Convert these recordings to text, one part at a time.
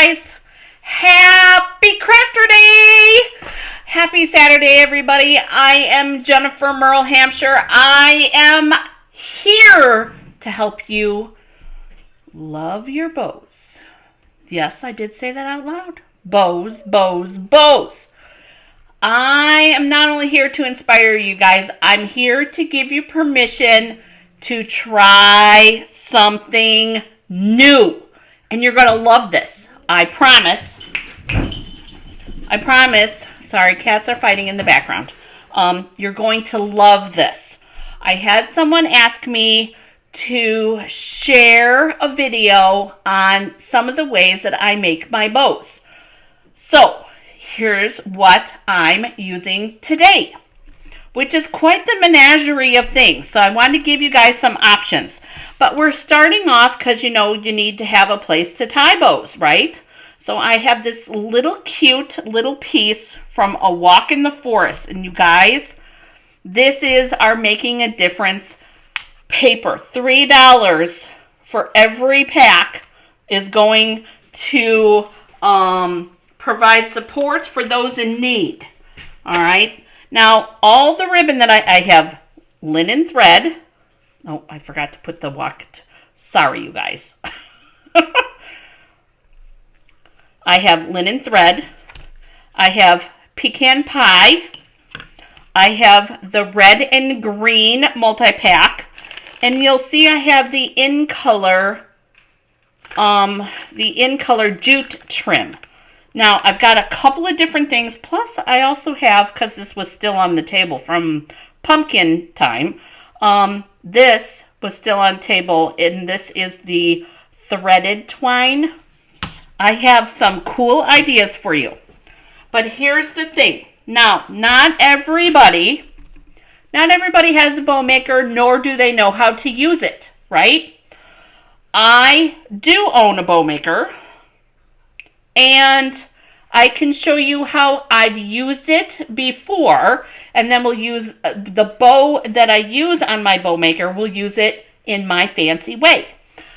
guys. Happy Crafter Day! Happy Saturday, everybody. I am Jennifer Merle Hampshire. I am here to help you love your bows. Yes, I did say that out loud. Bows, bows, bows. I am not only here to inspire you guys, I'm here to give you permission to try something new. And you're going to love this. I promise. I promise. Sorry, cats are fighting in the background. You're going to love this. I had someone ask me to share a video on some of the ways that I make my bows. So, here's what I'm using today, which is quite the menagerie of things. So I wanted to give you guys some options. But we're starting off because, you know, you need to have a place to tie bows, right? So I have this little cute little piece from A Walk in the Forest. And you guys, this is our Making a Difference paper. $3 for every pack is going to provide support for those in need. All right. Now, all the ribbon that I have linen thread. Oh, I forgot to put the sorry, you guys. I have linen thread. I have pecan pie. I have the red and green multi-pack. And you'll see I have the in color jute trim. Now, I've got a couple of different things. Plus, I also have, because this was still on the table from pumpkin time, this was still on table, and this is the threaded twine. I have some cool ideas for you. But here's the thing. Now, not everybody has a bow maker, nor do they know how to use it, right? I do own a bow maker, and I can show you how I've used it before, and then we'll use the bow that I use on my bow maker. We'll use it in my fancy way.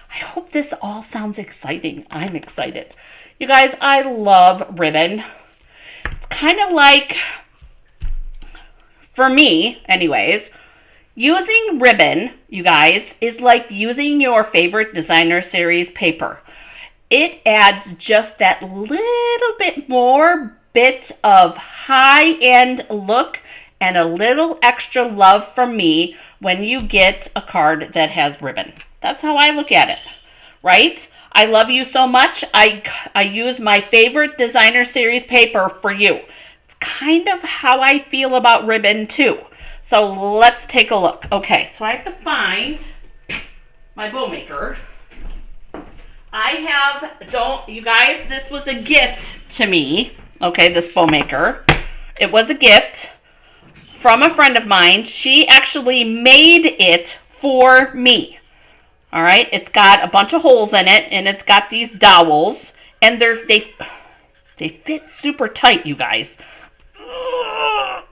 I hope this all sounds exciting. I'm excited. You guys, I love ribbon. It's kind of like, for me anyways, using ribbon, you guys, is like using your favorite designer series paper. It adds just that little bit more bit of high-end look and a little extra love from me when you get a card that has ribbon. That's how I look at it, right? I love you so much. I use my favorite designer series paper for you. It's kind of how I feel about ribbon too. So let's take a look. Okay, so I have to find my bow maker. You guys, this was a gift to me. Okay, this bow maker. It was a gift from a friend of mine. She actually made it for me. All right, it's got a bunch of holes in it, and it's got these dowels, and they fit super tight, you guys. Ugh.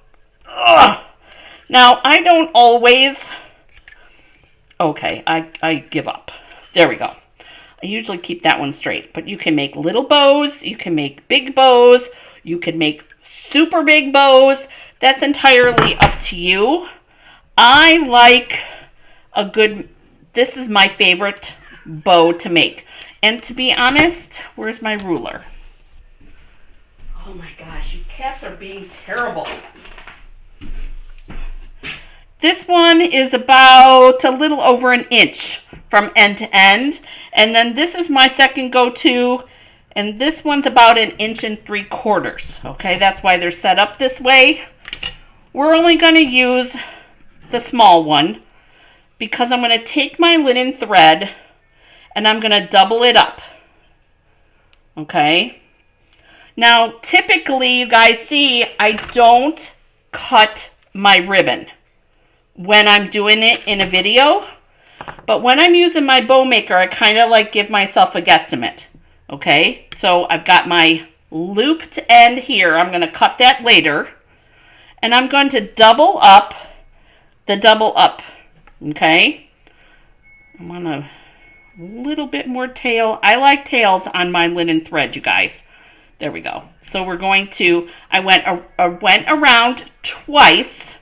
Now, I don't always... Okay, I give up. There we go. I usually keep that one straight, but you can make little bows, you can make big bows, you can make super big bows. That's entirely up to you. I like a good, this is my favorite bow to make. And to be honest, where's my ruler? Oh my gosh, you cats are being terrible. This one is about a little over an inch from end to end. And then this is my second go-to. And this one's about 1 3/4 inches. Okay, that's why they're set up this way. We're only going to use the small one because I'm going to take my linen thread and I'm going to double it up. Okay. Now, typically, you guys see, I don't cut my ribbon when I'm doing it in a video. But when I'm using my bow maker, I kind of like give myself a guesstimate. Okay, so I've got my looped end here. I'm going to cut that later. And I'm going to double up the double up. Okay, I want to A little bit more tail. I like tails on my linen thread, you guys. There we go. So we're going to, I went around twice,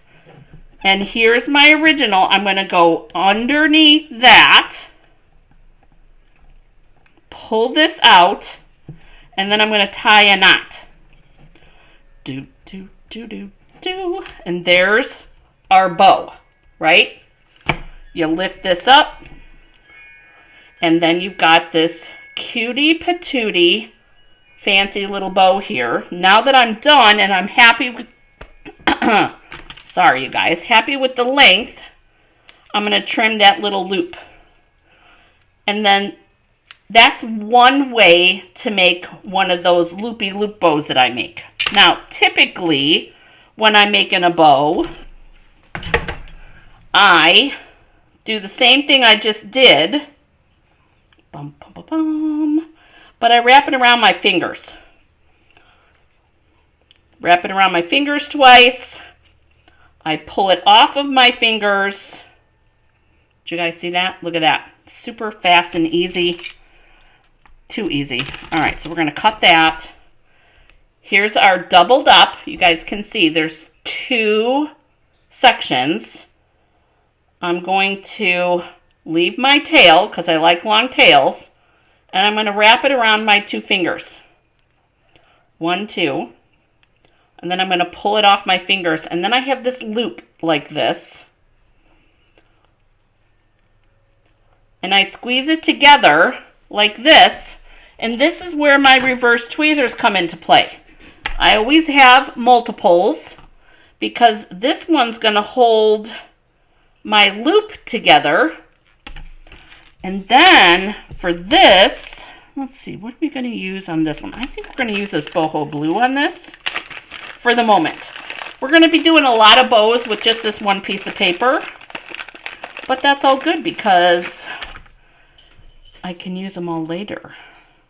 and here's my original. I'm going to go underneath that, pull this out, and then I'm going to tie a knot. Do, do, do, do, do. And there's our bow, right? You lift this up, and then you've got this cutie patootie fancy little bow here. Now that I'm done and I'm happy with, sorry you guys, happy with the length, I'm going to trim that little loop. And then that's one way to make one of those loopy loop bows that I make. Now, typically, when I'm making a bow, I do the same thing I just did, bum, bum, bum, bum, but I wrap it around my fingers. Wrap it around my fingers twice. I pull it off of my fingers. Did you guys see that? Look at that. Super fast and easy. Too easy. All right, so we're going to cut that. Here's our doubled up. You guys can see there's 2 sections. I'm going to leave my tail because I like long tails, and I'm going to wrap it around my 2 fingers. 1, 2. And then I'm going to pull it off my fingers, and then I have this loop like this. And I squeeze it together like this, and this is where my reverse tweezers come into play. I always have multiples because this one's going to hold my loop together. And then for this, let's see, what are we going to use on this one? I think we're going to use this boho blue on this for the moment. We're going to be doing a lot of bows with just this one piece of paper, but that's all good because I can use them all later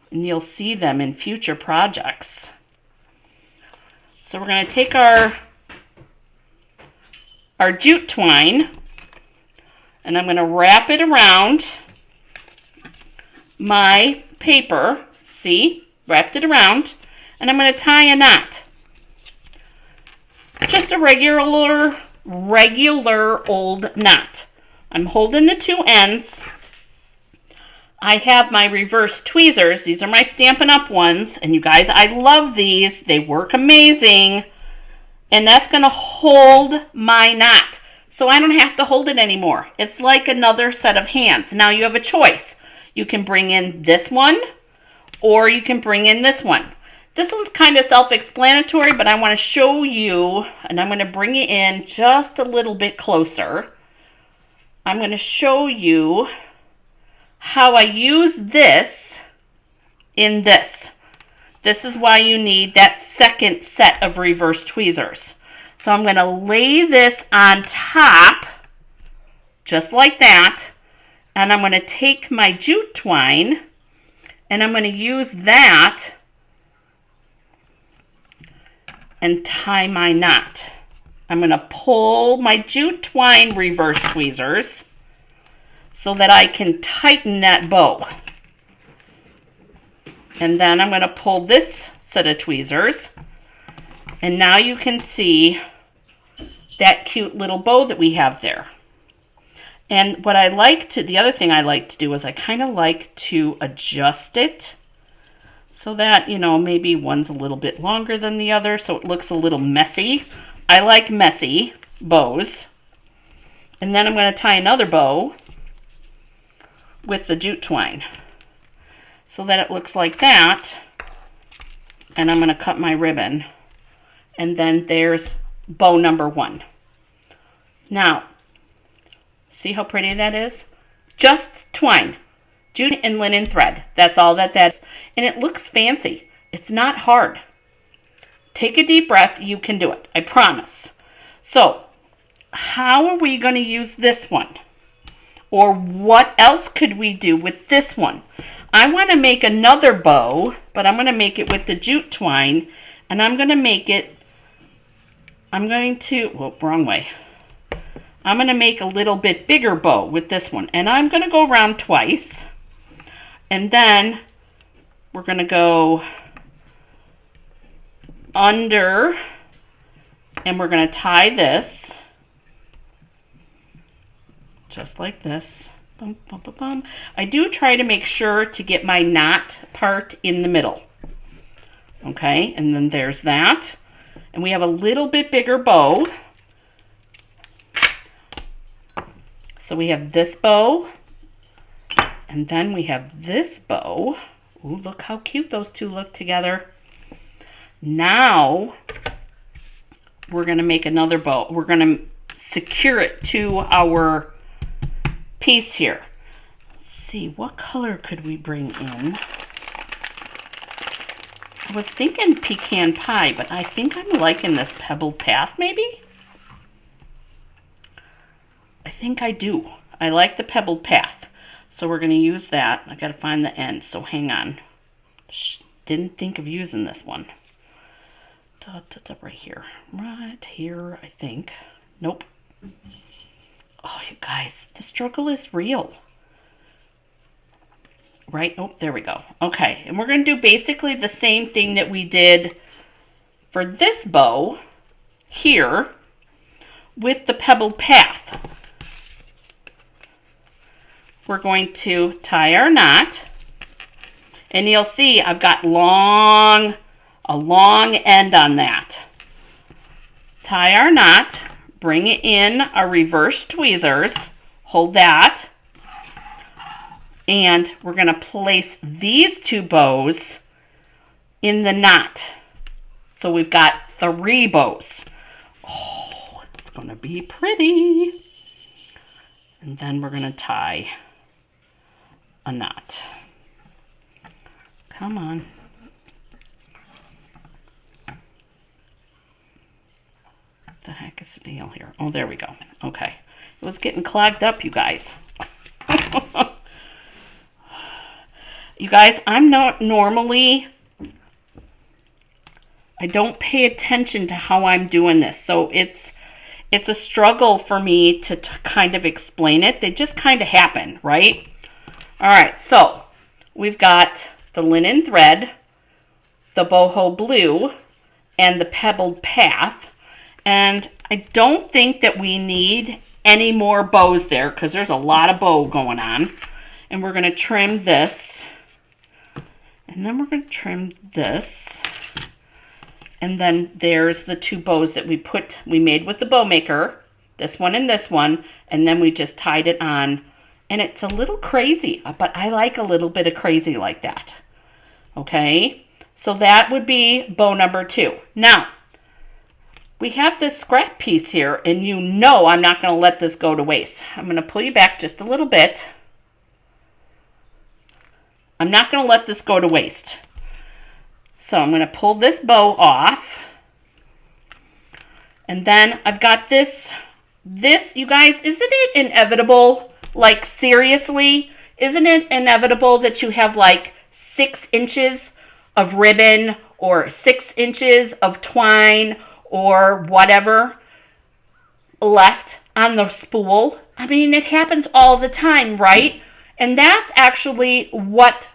and you'll see them in future projects. So we're going to take our jute twine, and I'm going to wrap it around my paper. See? Wrapped it around. And I'm going to tie a knot. Just a regular old knot. I'm holding the 2 ends. I have my reverse tweezers. These are my Stampin' Up! Ones. And you guys, I love these. They work amazing. And that's going to hold my knot. So I don't have to hold it anymore. It's like another set of hands. Now you have a choice. You can bring in this one, or you can bring in this one. This one's kind of self-explanatory, but I want to show you, and I'm going to bring it in just a little bit closer. I'm going to show you how I use this in this. This is why you need that second set of reverse tweezers. So I'm going to lay this on top, just like that, and I'm going to take my jute twine, and I'm going to use that and tie my knot. I'm going to pull my jute twine reverse tweezers so that I can tighten that bow. And then I'm going to pull this set of tweezers. And now you can see that cute little bow that we have there. And what I like to, the other thing I like to do is I kind of like to adjust it so that, you know, maybe one's a little bit longer than the other so it looks a little messy. I like messy bows. And then I'm going to tie another bow with the jute twine so that it looks like that. And I'm going to cut my ribbon. And then there's bow number 1. Now, see how pretty that is? Just twine, jute and linen thread. That's all that is. And it looks fancy. It's not hard. Take a deep breath. You can do it. I promise. So, how are we going to use this one? Or what else could we do with this one? I want to make another bow, but I'm going to make it with the jute twine. And I'm going to make it, wrong way. I'm going to make a little bit bigger bow with this one. And I'm going to go around twice. And then we're going to go under, and we're going to tie this just like this. Bum, bum, bum, bum. I do try to make sure to get my knot part in the middle. Okay, and then there's that. And we have a little bit bigger bow. So we have this bow, and then we have this bow. Ooh, look how cute those two look together. Now, we're going to make another bow. We're going to secure it to our piece here. Let's see, what color could we bring in? I was thinking pecan pie, but I think I'm liking this pebbled path, maybe? I think I do. I like the pebbled path. So we're going to use that. I got to find the end, so hang on. Didn't think of using this one. Right here. Right here, I think. Nope. Oh, you guys, the struggle is real. Right? Oh, there we go. Okay, and we're going to do basically the same thing that we did for this bow here with the pebbled path. We're going to tie our knot, and you'll see I've got a long end on that. Tie our knot, bring it in our reverse tweezers, hold that, and we're going to place these two bows in the knot. So we've got 3 bows. Oh, it's going to be pretty. And then we're going to tie a knot. Come on. What the heck is the deal here? Oh, there we go. Okay. It was getting clogged up, you guys. You guys, I'm not normally, I don't pay attention to how I'm doing this. So it's a struggle for me to kind of explain it. They just kind of happen, right? All right, so we've got the linen thread, the boho blue, and the pebbled path. And I don't think that we need any more bows there because there's a lot of bow going on. And we're going to trim this. And then we're going to trim this. And then there's the 2 bows that we made with the bow maker. This one and this one. And then we just tied it on. And it's a little crazy, but I like a little bit of crazy like that. Okay? So that would be bow number 2. Now, we have this scrap piece here, and you know I'm not going to let this go to waste. I'm going to pull you back just a little bit. I'm not going to let this go to waste. So I'm going to pull this bow off. And then I've got this, you guys, isn't it inevitable? Like, seriously, isn't it inevitable that you have like 6 inches of ribbon or 6 inches of twine or whatever left on the spool? I mean, it happens all the time, right? And that's actually what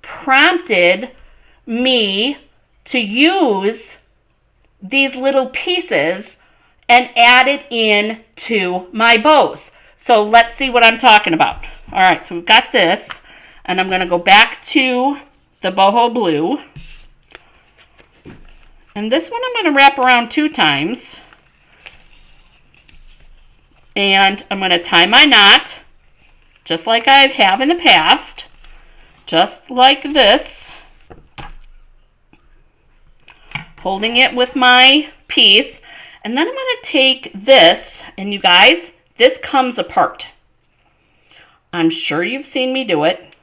prompted me to use these little pieces and add it in to my bows. So let's see what I'm talking about. All right, so we've got this, and I'm going to go back to the boho blue. And this one I'm going to wrap around 2 times. And I'm going to tie my knot, just like I have in the past, just like this, holding it with my piece. And then I'm going to take this, and you guys, this comes apart. I'm sure you've seen me do it.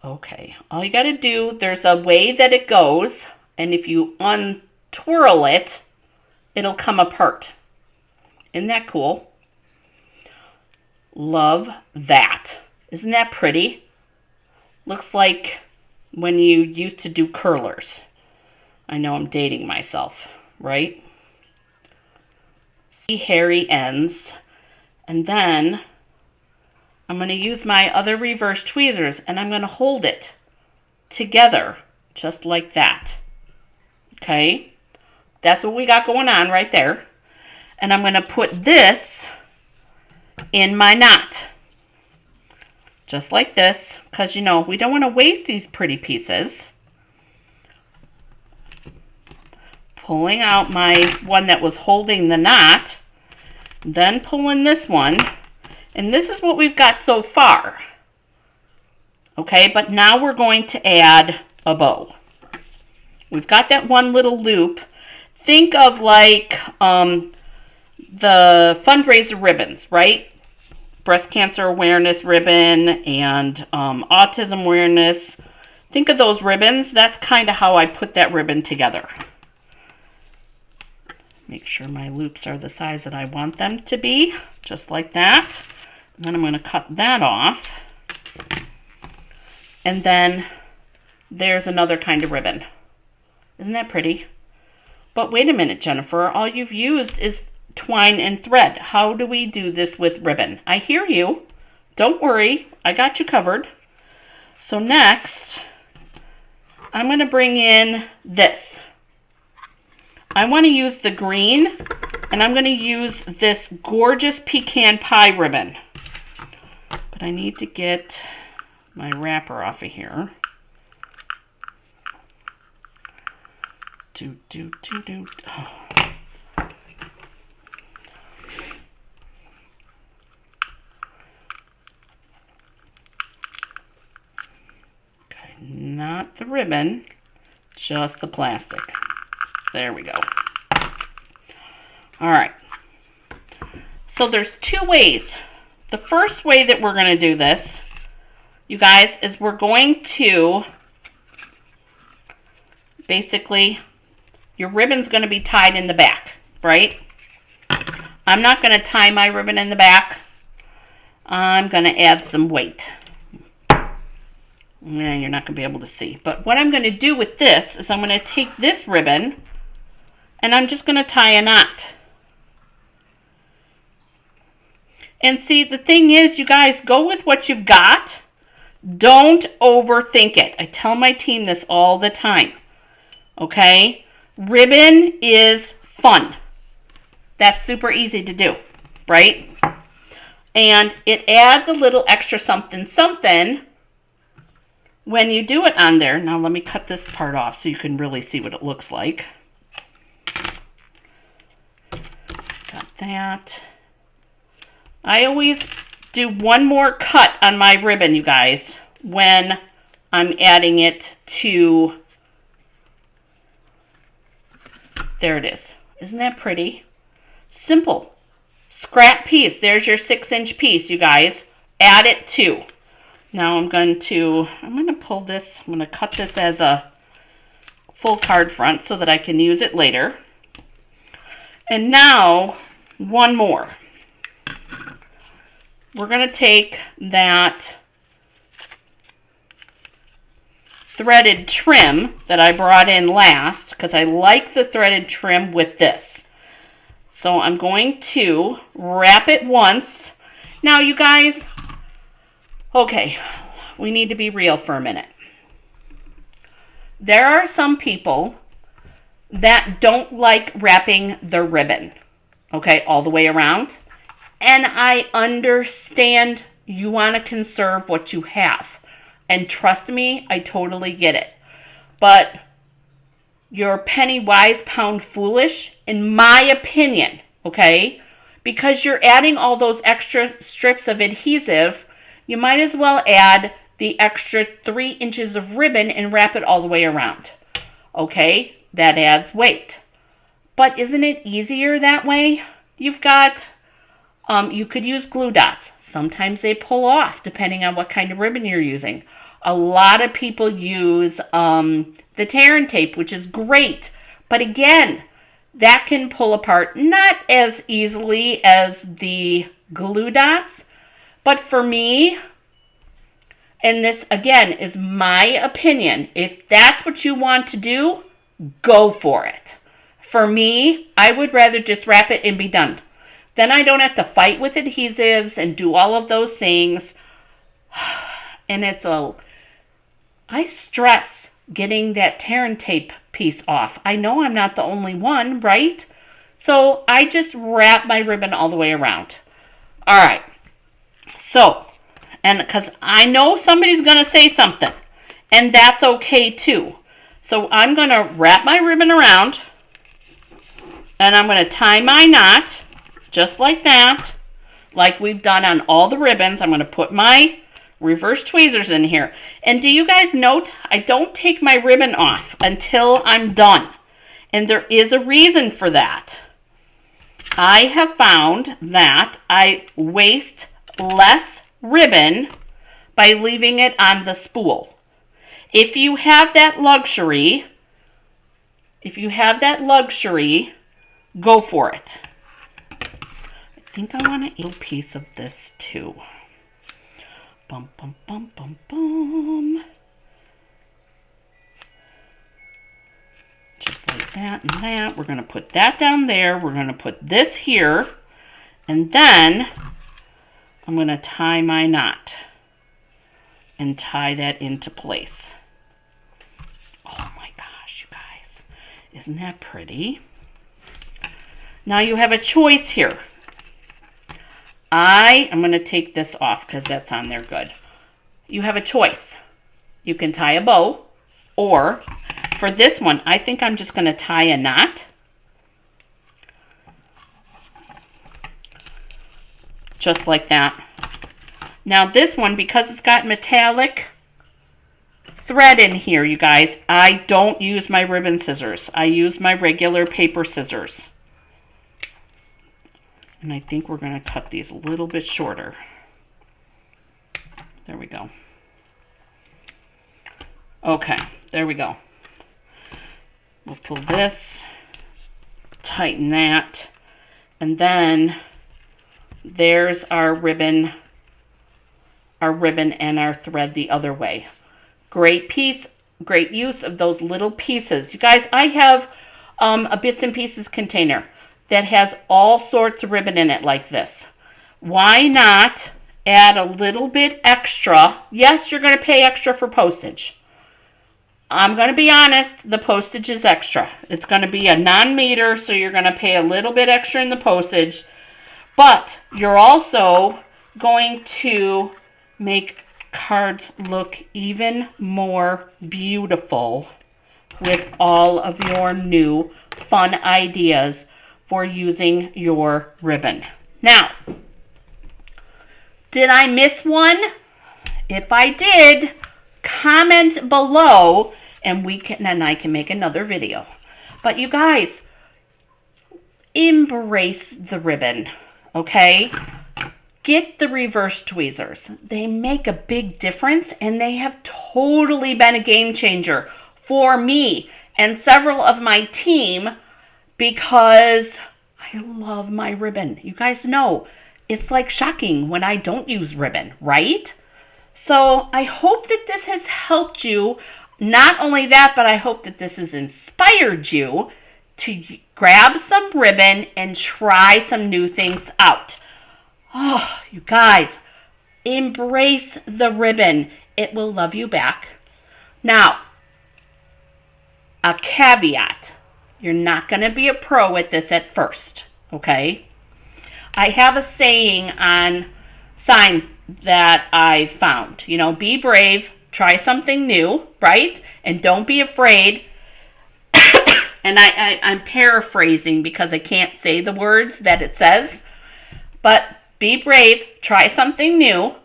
Okay, all you got to do, there's a way that it goes, and if you untwirl it, it'll come apart. Isn't that cool? Love that. Isn't that pretty? Looks like when you used to do curlers. I know I'm dating myself, right? See hairy ends. And then I'm going to use my other reverse tweezers and I'm going to hold it together just like that. Okay, that's what we got going on right there. And I'm going to put this in my knot. Just like this, because you know, we don't want to waste these pretty pieces. Pulling out my one that was holding the knot, then pulling this one, and this is what we've got so far. Okay, but now we're going to add a bow. We've got that one little loop. Think of like the fundraiser ribbons, right? Breast cancer awareness ribbon and autism awareness. Think of those ribbons. That's kind of how I put that ribbon together. Make sure my loops are the size that I want them to be, just like that. And then I'm going to cut that off. And then there's another kind of ribbon. Isn't that pretty? But wait a minute, Jennifer, all you've used is twine and thread. How do we do this with ribbon? I hear you. Don't worry, I got you covered. So next, I'm going to bring in this. I want to use the green, and I'm going to use this gorgeous pecan pie ribbon. But I need to get my wrapper off of here. Oh. Okay, not the ribbon, just the plastic. There we go. All right. So there's two ways. The first way that we're going to do this, you guys, is we're going to basically, your ribbon's going to be tied in the back, right? I'm not going to tie my ribbon in the back. I'm going to add some weight. Yeah, you're not going to be able to see. But what I'm going to do with this is I'm going to take this ribbon and I'm just going to tie a knot. And see, the thing is, you guys, go with what you've got. Don't overthink it. I tell my team this all the time. Okay? Ribbon is fun. That's super easy to do, right? And it adds a little extra something when you do it on there. Now let me cut this part off so you can really see what it looks like. Got that. I always do one more cut on my ribbon, you guys, when I'm adding it to, there it is. Isn't that pretty? Simple. Scrap piece. There's your 6-inch piece, you guys. Add it to. Now I'm going to pull this, I'm going to cut this as a full card front so that I can use it later. And now, one more. We're going to take that threaded trim that I brought in last, because I like the threaded trim with this. So I'm going to wrap it once. Now you guys, okay, we need to be real for a minute. There are some people that don't like wrapping the ribbon, okay, all the way around. And I understand you want to conserve what you have. And trust me, I totally get it. But you're penny wise, pound foolish, in my opinion, okay? Because you're adding all those extra strips of adhesive, you might as well add the extra 3 inches of ribbon and wrap it all the way around. Okay? That adds weight. But isn't it easier that way? You've got... you could use glue dots. Sometimes they pull off depending on what kind of ribbon you're using. A lot of people use the tear and tape, which is great. But again, that can pull apart not as easily as the glue dots. But for me, and this again is my opinion, if that's what you want to do, go for it. For me, I would rather just wrap it and be done. Then I don't have to fight with adhesives and do all of those things. And I stress getting that tear and tape piece off. I know I'm not the only one, right? So I just wrap my ribbon all the way around. All right. So, and because I know somebody's going to say something, and that's okay too. So I'm going to wrap my ribbon around, and I'm going to tie my knot just like that, like we've done on all the ribbons. I'm going to put my reverse tweezers in here. And do you guys note, I don't take my ribbon off until I'm done. And there is a reason for that. I have found that I waste less ribbon by leaving it on the spool. If you have that luxury, go for it. I think I want a little piece of this too. Bum, bum, bum, bum, bum. Just like that and that. We're going to put that down there. We're going to put this here. And then I'm going to tie my knot and tie that into place. Oh my gosh, you guys. Isn't that pretty? Now you have a choice here. I'm going to take this off because that's on there good. You have a choice. You can tie a bow, or for this one, I think I'm just going to tie a knot. Just like that. Now this one, because it's got metallic thread in here, you guys, I don't use my ribbon scissors. I use my regular paper scissors. And I think we're going to cut these a little bit shorter. There we go. Okay, there we go. We'll pull this, tighten that, and then there's our ribbon and our thread the other way. Great piece, great use of those little pieces. You guys, I have a bits and pieces container that has all sorts of ribbon in it like this. Why not add a little bit extra? Yes, you're going to pay extra for postage. I'm going to be honest, the postage is extra. It's going to be a non-meter, so you're going to pay a little bit extra in the postage. But you're also going to make cards look even more beautiful with all of your new fun ideas for using your ribbon. Now, did I miss one? If I did, comment below and I can make another video. But you guys, embrace the ribbon, okay? Get the reverse tweezers. They make a big difference, and they have totally been a game changer for me and several of my team, because I love my ribbon. You guys know, it's like shocking when I don't use ribbon, right? So I hope that this has helped you. Not only that, but I hope that this has inspired you to grab some ribbon and try some new things out. Oh, you guys, embrace the ribbon. It will love you back. Now, a caveat. You're not going to be a pro at this at first, okay? I have a saying on sign that I found. You know, be brave, try something new, right? And don't be afraid. And I'm paraphrasing because I can't say the words that it says. But be brave, try something new.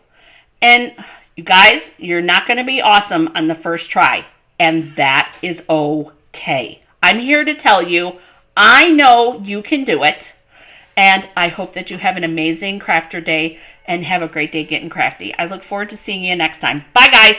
And you guys, you're not going to be awesome on the first try. And that is okay. I'm here to tell you, I know you can do it. And I hope that you have an amazing crafter day and have a great day getting crafty. I look forward to seeing you next time. Bye, guys.